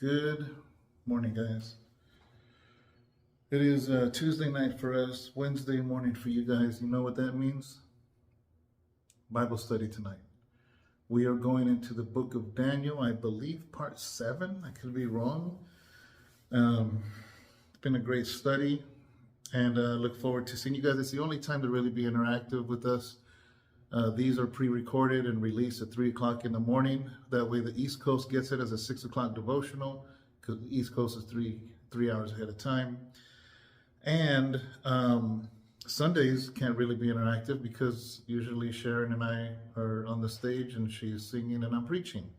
Good morning, guys. It is Tuesday night for us, Wednesday morning for you guys. You know what that means? Bible study tonight. We are going into the book of Daniel, I believe part 7. I could be wrong. It's been a great study, and look forward to seeing you guys. It's the only time to really be interactive with us. These are pre-recorded and released at 3 o'clock in the morning. That way the East Coast gets it as a 6 o'clock devotional, because the East Coast is three hours ahead of time. And Sundays can't really be interactive because usually Sharon and I are on the stage and she's singing and I'm preaching.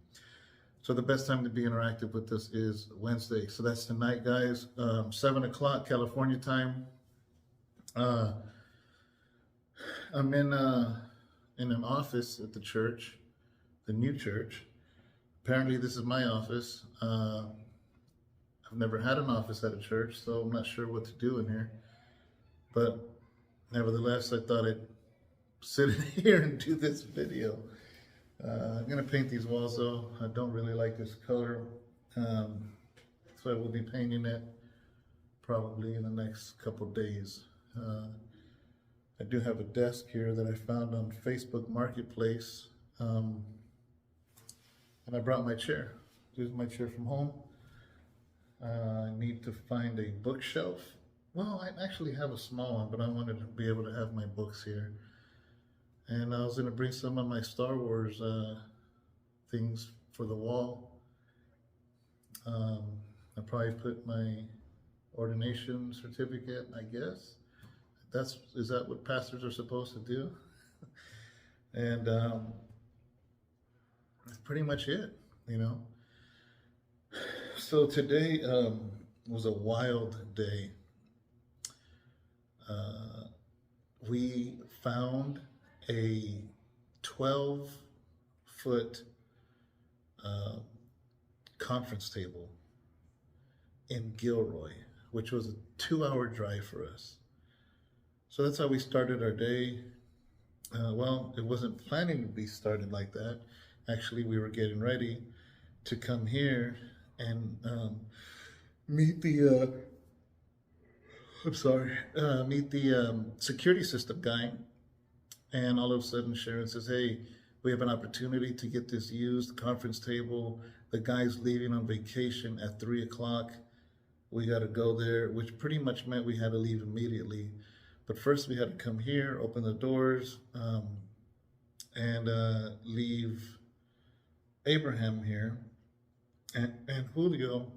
So the best time to be interactive with us is Wednesday. So that's tonight, guys, 7 o'clock California time. I'm in an office at the church, the new church. Apparently this is my office. I've never had an office at a church, so I'm not sure what to do in here. But nevertheless, I thought I'd sit in here and do this video. I'm gonna paint these walls though. I don't really like this color. So I will be painting it probably in the next couple days. I do have a desk here that I found on Facebook Marketplace. And I brought my chair. This is my chair from home. I need to find a bookshelf. Well, I actually have a small one, but I wanted to be able to have my books here. And I was going to bring some of my Star Wars things for the wall. I'll probably put my ordination certificate, I guess. Is that what pastors are supposed to do? And that's pretty much it, you know. So today was a wild day. We found a 12-foot conference table in Gilroy, which was a 2-hour drive for us. So that's how we started our day. Well, it wasn't planning to be started like that. Actually, we were getting ready to come here and meet the security system guy. And all of a sudden Sharon says, hey, we have an opportunity to get this used conference table. The guy's leaving on vacation at 3 o'clock. We got to go there, which pretty much meant we had to leave immediately. But first we had to come here, open the doors, and leave Abraham here and Julio,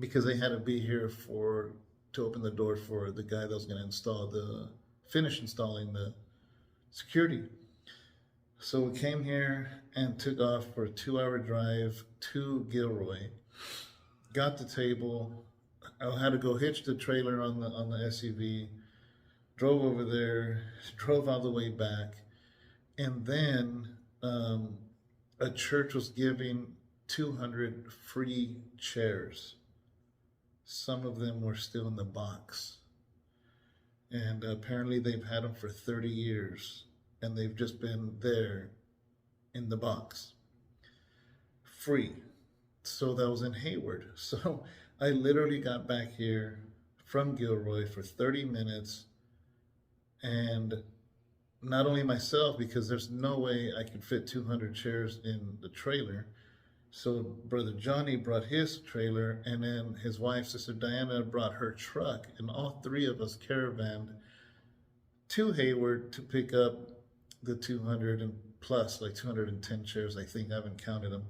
because they had to be here to open the door for the guy that was going to finish installing the security. So we came here and took off for a 2-hour drive to Gilroy, got the table. I had to go hitch the trailer on the SUV, drove over there, drove all the way back, and then a church was giving 200 free chairs. Some of them were still in the box. And apparently they've had them for 30 years, and they've just been there in the box. Free. So that was in Hayward. So I literally got back here from Gilroy for 30 minutes, and not only myself, because there's no way I could fit 200 chairs in the trailer. So Brother Johnny brought his trailer, and then his wife, Sister Diana, brought her truck, and all three of us caravanned to Hayward to pick up the 200 and plus, like 210 chairs, I think. I haven't counted them.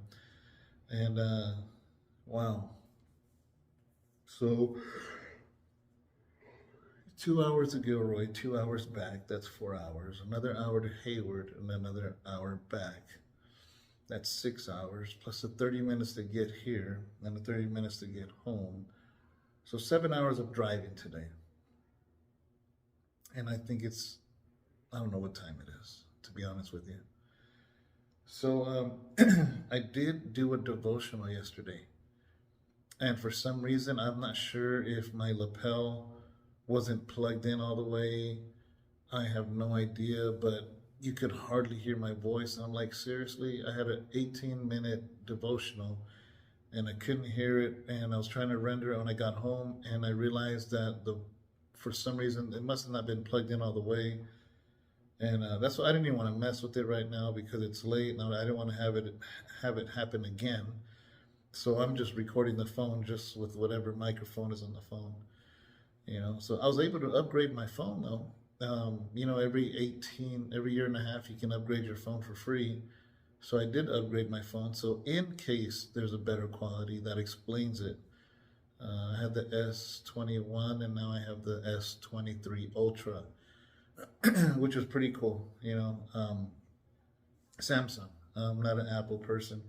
And wow. So 2 hours to Gilroy, 2 hours back, that's 4 hours. Another hour to Hayward, and another hour back. That's 6 hours, plus the 30 minutes to get here, and the 30 minutes to get home. So 7 hours of driving today. And I think I don't know what time it is, to be honest with you. So I did do a devotional yesterday. And for some reason, I'm not sure if my lapel wasn't plugged in all the way. I have no idea, but you could hardly hear my voice. And I'm like, seriously, I had an 18-minute devotional and I couldn't hear it, and I was trying to render it when I got home, and I realized that for some reason it must have not been plugged in all the way, and that's why I didn't even want to mess with it right now because it's late, and I didn't want to have it happen again. So I'm just recording the phone just with whatever microphone is on the phone, you know. So I was able to upgrade my phone though. You know, every year and a half, you can upgrade your phone for free. So I did upgrade my phone. So in case there's a better quality, that explains it. I had the S21 and now I have the S23 Ultra, which is pretty cool, you know. Samsung. I'm not an Apple person.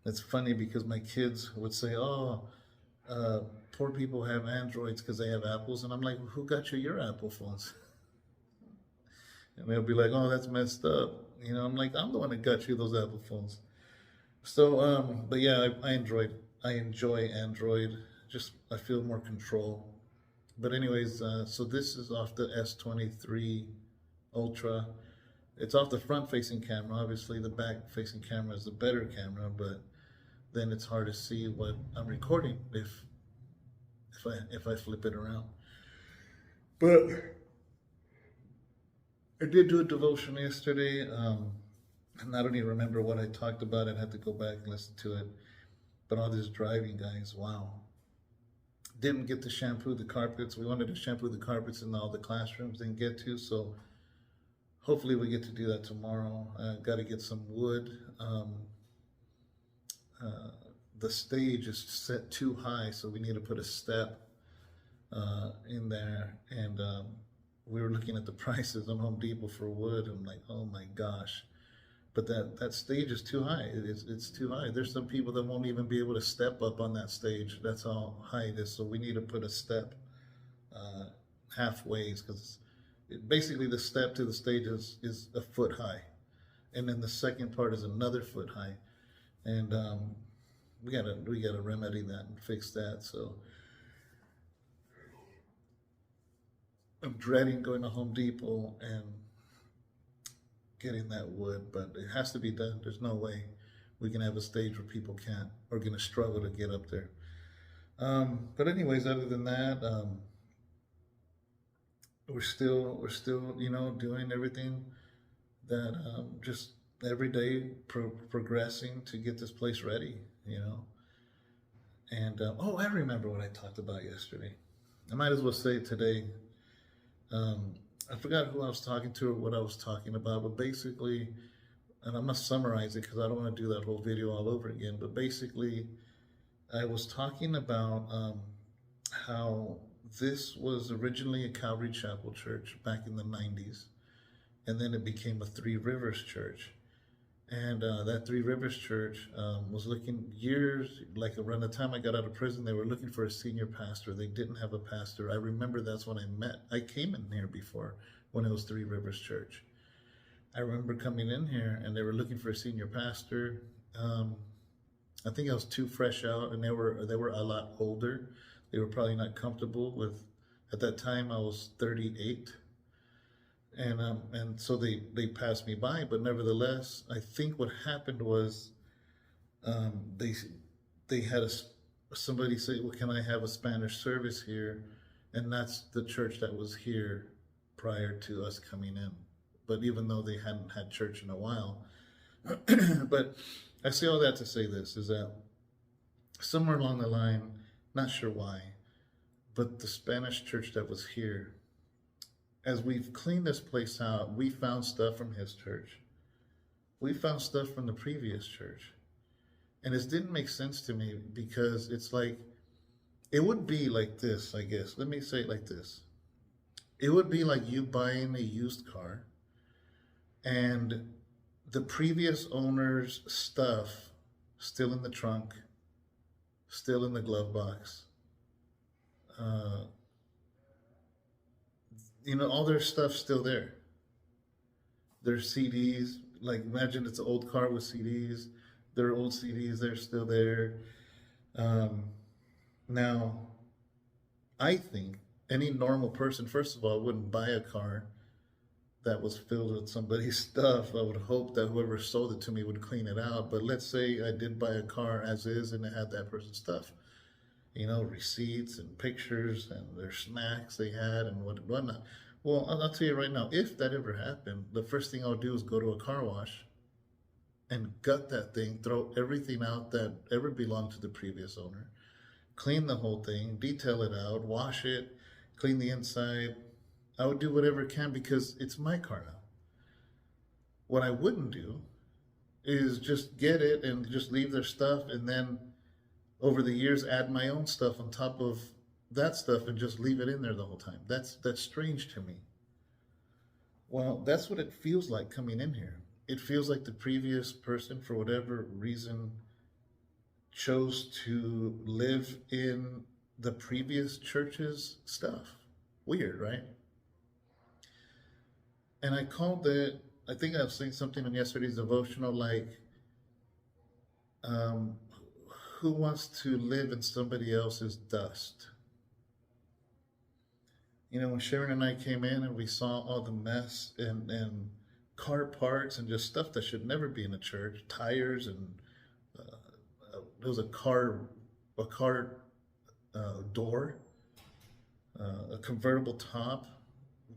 It's funny because my kids would say, oh, poor people have Androids because they have Apples. And I'm like, who got you your Apple phones? And they'll be like, oh, that's messed up. You know, I'm like, I'm the one that got you those Apple phones. So, but yeah, I enjoy Android. Just, I feel more control. But anyways, so this is off the S23 Ultra. It's off the front-facing camera. Obviously, the back-facing camera is the better camera, but then it's hard to see what I'm recording if I flip it around. But I did do a devotion yesterday, and I don't even remember what I talked about. I'd have to go back and listen to it. But all this driving, guys, wow. Didn't get to shampoo the carpets. We wanted to shampoo the carpets in all the classrooms, didn't get to, so hopefully we get to do that tomorrow. Got to get some wood. The stage is set too high, so we need to put a step in there, and we were looking at the prices on Home Depot for wood. I'm like, oh my gosh. But that stage is too high. It's too high. There's some people that won't even be able to step up on that stage. That's how high it is. So we need to put a step halfway, because basically the step to the stage is a foot high. And then the second part is another foot high. And we gotta remedy that and fix that. So I'm dreading going to Home Depot and getting that wood, but it has to be done. There's no way we can have a stage where people are going to struggle to get up there. But anyways, other than that, we're still, you know, doing everything that just every day progressing to get this place ready, you know. And oh, I remember what I talked about yesterday. I might as well say it today. I forgot who I was talking to or what I was talking about, but basically, and I'm going to summarize it because I don't want to do that whole video all over again, but basically, I was talking about how this was originally a Calvary Chapel church back in the 90s, and then it became a Three Rivers church. And that Three Rivers church was looking years, like around the time I got out of prison, they were looking for a senior pastor. They didn't have a pastor. I remember that's when I came in here before when it was Three Rivers Church. I remember coming in here and they were looking for a senior pastor. I think I was too fresh out, and they were a lot older. They were probably not comfortable with, at that time I was 38. And so they passed me by, but nevertheless, I think what happened was they had somebody say, well, can I have a Spanish service here? And that's the church that was here prior to us coming in. But even though they hadn't had church in a while, but I say all that to say this, is that somewhere along the line, not sure why, but the Spanish church that was here, as we've cleaned this place out, we found stuff from his church. We found stuff from the previous church. And it didn't make sense to me, because it's like, it would be like this, I guess. Let me say it like this. It would be like you buying a used car and the previous owner's stuff still in the trunk, still in the glove box. You know, all their stuff's still there. Their CDs, like imagine it's an old car with CDs. Their old CDs, they're still there. Now, I think any normal person, first of all, wouldn't buy a car that was filled with somebody's stuff. I would hope that whoever sold it to me would clean it out. But let's say I did buy a car as is and it had that person's stuff, receipts and pictures and their snacks they had and whatnot. Well, I'll tell you right now, if that ever happened, the first thing I'll do is go to a car wash and gut that thing, throw everything out that ever belonged to the previous owner, clean the whole thing, detail it out, wash it, clean the inside. I would do whatever I can because it's my car now. What I wouldn't do is just get it and just leave their stuff and then over the years add my own stuff on top of that stuff and just leave it in there the whole time. That's strange to me. Well, that's what it feels like coming in here. It feels like the previous person, for whatever reason, chose to live in the previous church's stuff. Weird, right? And I called it, I think I was saying something in yesterday's devotional like, who wants to live in somebody else's dust? When Sharon and I came in and we saw all the mess and car parts and just stuff that should never be in a church, tires and there was a car door, a convertible top,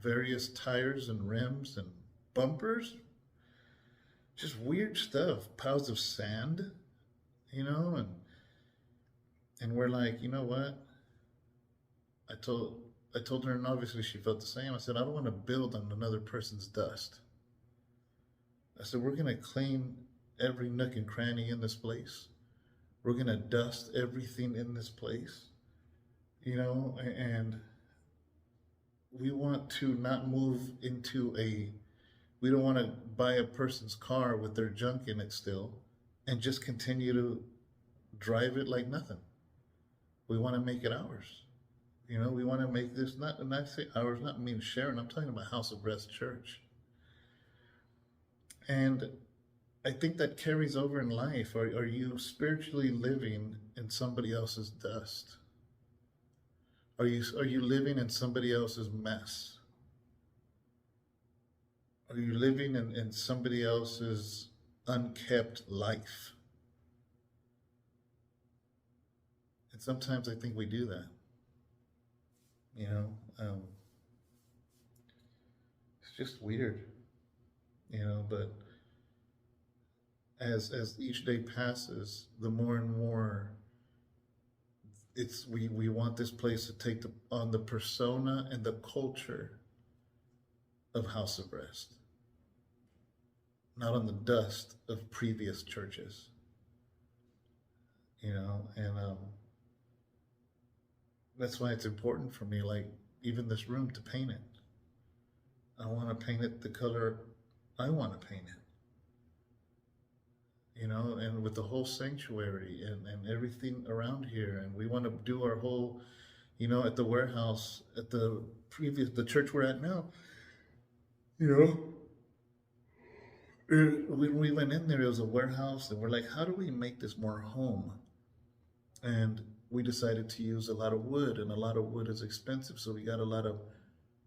various tires and rims and bumpers, just weird stuff, piles of sand, and we're like, you know what? I told her, and obviously she felt the same. I said, I don't want to build on another person's dust. I said, we're going to clean every nook and cranny in this place. We're going to dust everything in this place, and we want to not move we don't want to buy a person's car with their junk in it still and just continue to drive it like nothing. We want to make it ours. We want to make this, and I say ours, not mean Sharon, I'm talking about House of Rest Church. And I think that carries over in life. Are you spiritually living in somebody else's dust? Are you living in somebody else's mess? Are you living in somebody else's unkept life? And sometimes I think we do that. It's just weird, but as each day passes, the more and more we want this place to take on the persona and the culture of House of Rest, not on the dust of previous churches, and that's why it's important for me, like even this room, to paint it. I want to paint it the color I want to paint it, and with the whole sanctuary and everything around here. And we want to do our whole, at the warehouse, at the church we're at now, when we went in there, it was a warehouse, and we're like, how do we make this more home? And we decided to use a lot of wood, and a lot of wood is expensive, so we got a lot of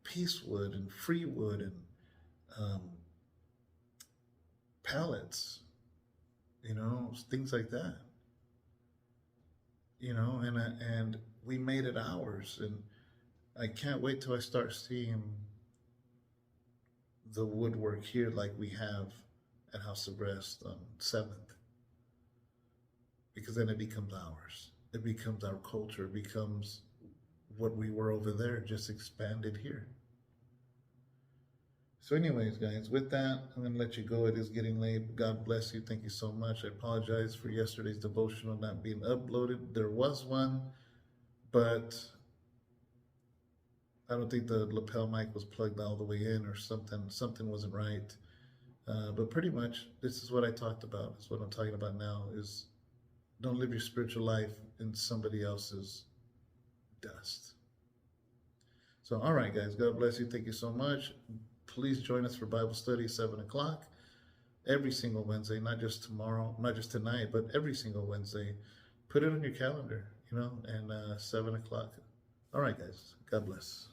piece wood and free wood and pallets, things like that, and we made it ours. And I can't wait till I start seeing the woodwork here like we have at House of Rest on 7th, because then it becomes ours. It becomes our culture. It becomes what we were over there, just expanded here. So anyways, guys, with that, I'm going to let you go. It is getting late. God bless you. Thank you so much. I apologize for yesterday's devotional not being uploaded. There was one, but I don't think the lapel mic was plugged all the way in, or something wasn't right. But pretty much, this is what I talked about. It's what I'm talking about now, is don't live your spiritual life in somebody else's dust. So, all right, guys, God bless you. Thank you so much. Please join us for Bible study, 7 o'clock, every single Wednesday, not just tomorrow, not just tonight, but every single Wednesday. Put it on your calendar, and 7 o'clock. All right, guys, God bless.